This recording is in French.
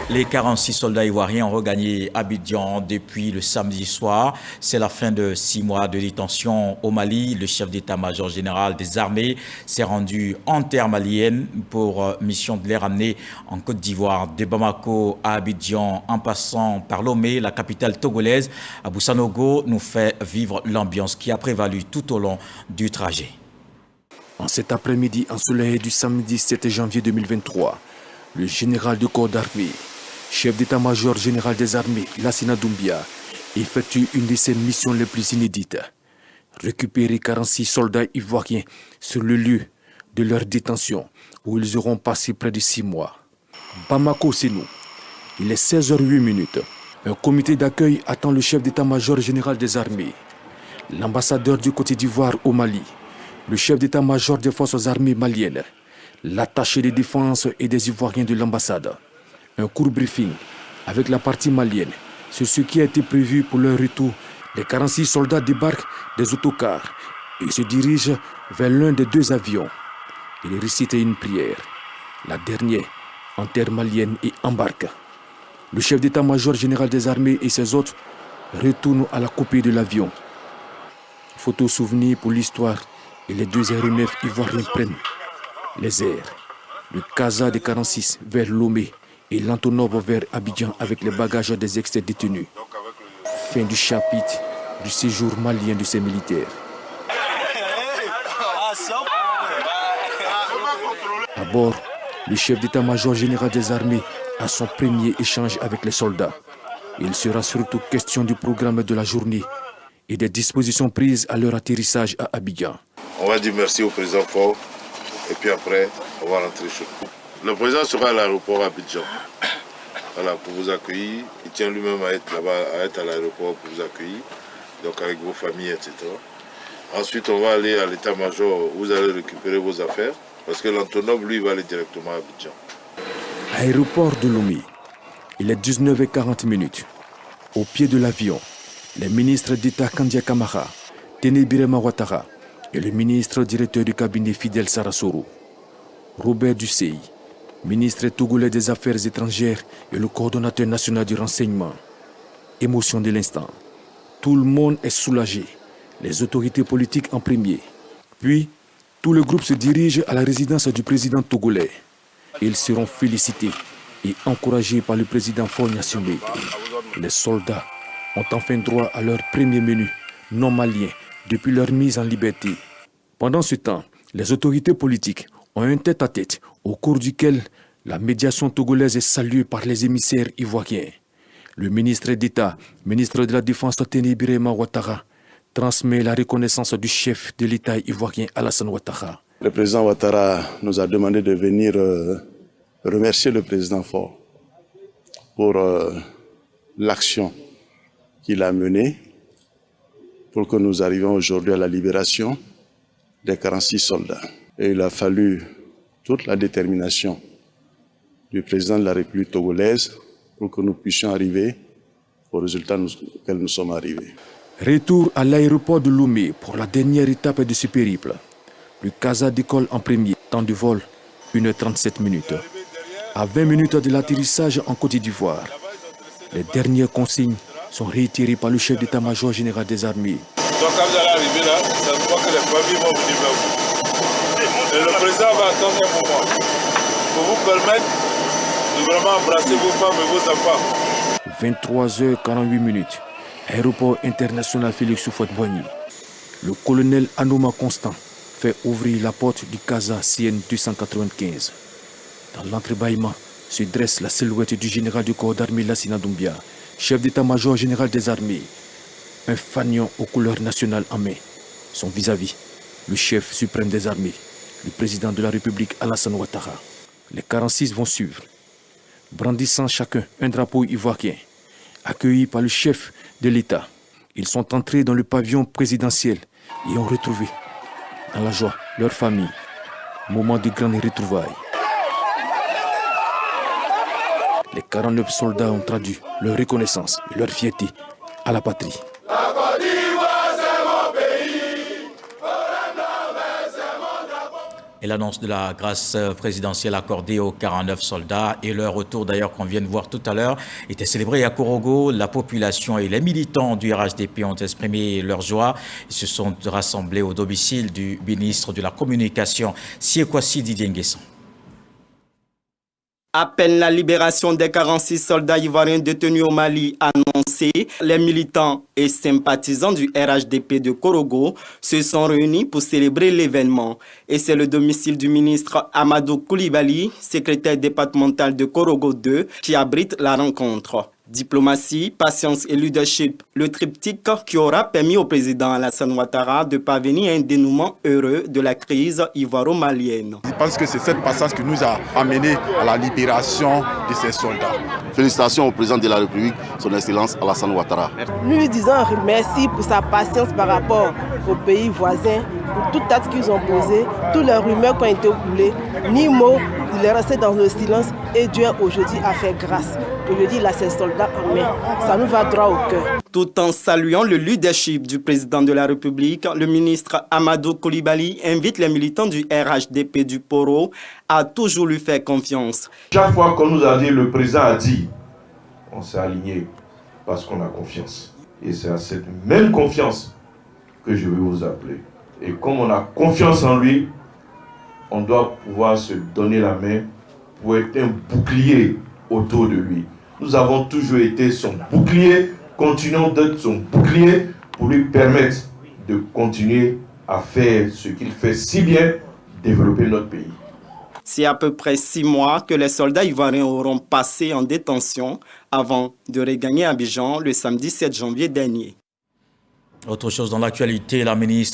Les 46 soldats ivoiriens ont regagné Abidjan depuis le samedi soir. C'est la fin de 6 mois de détention au Mali. Le chef d'état-major général des armées s'est rendu en terre malienne pour mission de les ramener en Côte d'Ivoire. De Bamako à Abidjan, en passant par Lomé, la capitale togolaise, Abou Sanogo nous fait vivre l'ambiance qui a prévalu tout au long du trajet. En cet après-midi ensoleillé du samedi 7 janvier 2023, le général de corps d'armée, chef d'état-major général des armées, Lassina Doumbia, effectue une de ses missions les plus inédites. Récupérer 46 soldats ivoiriens sur le lieu de leur détention, où ils auront passé près de 6 mois. Bamako, c'est nous. Il est 16h08. Un comité d'accueil attend le chef d'état-major général des armées, l'ambassadeur du Côte d'Ivoire au Mali, le chef d'état-major des forces armées maliennes, l'attaché de défense et des Ivoiriens de l'ambassade. Un court briefing avec la partie malienne sur ce qui a été prévu pour leur retour. Les 46 soldats débarquent des autocars et se dirigent vers l'un des 2 avions. Ils récitent une prière. La dernière, en terre malienne, et embarquent. Le chef d'état-major général des armées et ses autres retournent à la coupée de l'avion. Photo souvenir pour l'histoire et les 2 aéronefs ivoiriens prennent les airs. Le Casa de 46 vers Lomé et l'Antonov vers Abidjan avec les bagages des ex-détenus. Fin du chapitre du séjour malien de ces militaires. À bord, le chef d'état-major général des armées a son premier échange avec les soldats. Il sera surtout question du programme de la journée et des dispositions prises à leur atterrissage à Abidjan. On va dire merci au président Faure et puis après, on va rentrer chez nous. Le président sera à l'aéroport à Abidjan. Voilà, pour vous accueillir. Il tient lui-même à être là-bas, à être à l'aéroport pour vous accueillir, donc avec vos familles, etc. Ensuite, on va aller à l'état-major, vous allez récupérer vos affaires, parce que l'Antonov, lui, va aller directement à Abidjan. Aéroport de Lomé. Il est 19h40. Au pied de l'avion, les ministres d'État Kandia Kamara, Téné Birema Ouattara et le ministre directeur du cabinet Fidel Sarasoro. Robert Dussey, ministre togolais des Affaires étrangères et le coordonnateur national du renseignement. Émotion de l'instant. Tout le monde est soulagé. Les autorités politiques en premier. Puis, tout le groupe se dirige à la résidence du président togolais. Ils seront félicités et encouragés par le président Faure Gnassingbé. Les soldats ont enfin droit à leur premier menu non malien depuis leur mise en liberté. Pendant ce temps, les autorités politiques ont un tête-à-tête au cours duquel la médiation togolaise est saluée par les émissaires ivoiriens. Le ministre d'État, ministre de la Défense Téné Birema Ouattara, transmet la reconnaissance du chef de l'État ivoirien Alassane Ouattara. Le président Ouattara nous a demandé de venir remercier le président Faure pour l'action qu'il a menée pour que nous arrivions aujourd'hui à la libération des 46 soldats. Et il a fallu toute la détermination du président de la République togolaise pour que nous puissions arriver au résultat auquel nous sommes arrivés. Retour à l'aéroport de Lomé pour la dernière étape de ce périple. Le Casa décolle en premier, temps de vol 1h37. À 20 minutes de l'atterrissage en Côte d'Ivoire, les dernières consignes sont réitérées par le chef d'état-major général des armées. Donc quand vous allez arriver là, ça se voit que les familles vont venir vers vous. Et le président va attendre un moment pour vous permettre de vraiment embrasser vos femmes et vos enfants. 23h48, aéroport international Félix Houphouët-Boigny. Le colonel Anouma Constant fait ouvrir la porte du Casa CN 295. Dans l'entrebâillement se dresse la silhouette du général du corps d'armée Lassina Doumbia, chef d'état-major général des armées. Un fanion aux couleurs nationales en main. Son vis-à-vis, le chef suprême des armées, le président de la République Alassane Ouattara. Les 46 vont suivre, brandissant chacun un drapeau ivoirien, accueillis par le chef de l'État. Ils sont entrés dans le pavillon présidentiel et ont retrouvé, dans la joie, leur famille. Moment de grande retrouvailles. Les 49 soldats ont traduit leur reconnaissance et leur fierté à la patrie. et l'annonce de la grâce présidentielle accordée aux 49 soldats et leur retour d'ailleurs qu'on vient de voir tout à l'heure était célébré à Korogo. La population et les militants du RHDP ont exprimé leur joie. Ils se sont rassemblés au domicile du ministre de la Communication, Siekwasi Didier Nguessan. À peine la libération des 46 soldats ivoiriens détenus au Mali annoncée, les militants et sympathisants du RHDP de Korogo se sont réunis pour célébrer l'événement. Et c'est le domicile du ministre Amadou Koulibaly, secrétaire départemental de Korogo 2, qui abrite la rencontre. Diplomatie, patience et leadership, le triptyque qui aura permis au président Alassane Ouattara de parvenir à un dénouement heureux de la crise ivoiro-malienne. Je pense que c'est cette passage qui nous a amené à la libération de ces soldats. Félicitations au président de la République, son Excellence Alassane Ouattara. Nous lui disons merci pour sa patience par rapport aux pays voisins, pour tout acte qu'ils ont posé, toutes les rumeurs qui ont été coulées, ni mot, il est resté dans le silence et Dieu aujourd'hui a fait grâce. Aujourd'hui, il a ses soldats en main. Ça nous va droit au cœur. Tout en saluant le leadership du président de la République, le ministre Amadou Koulibaly invite les militants du RHDP du Poro à toujours lui faire confiance. Chaque fois qu'on nous a dit, le président a dit, on s'est aligné parce qu'on a confiance. Et c'est à cette même confiance que je vais vous appeler. Et comme on a confiance en lui, on doit pouvoir se donner la main pour être un bouclier autour de lui. Nous avons toujours été son bouclier, continuons d'être son bouclier pour lui permettre de continuer à faire ce qu'il fait si bien, développer notre pays. C'est à peu près 6 mois que les soldats ivoiriens auront passé en détention avant de regagner Abidjan le samedi 7 janvier dernier. Autre chose dans l'actualité, la ministre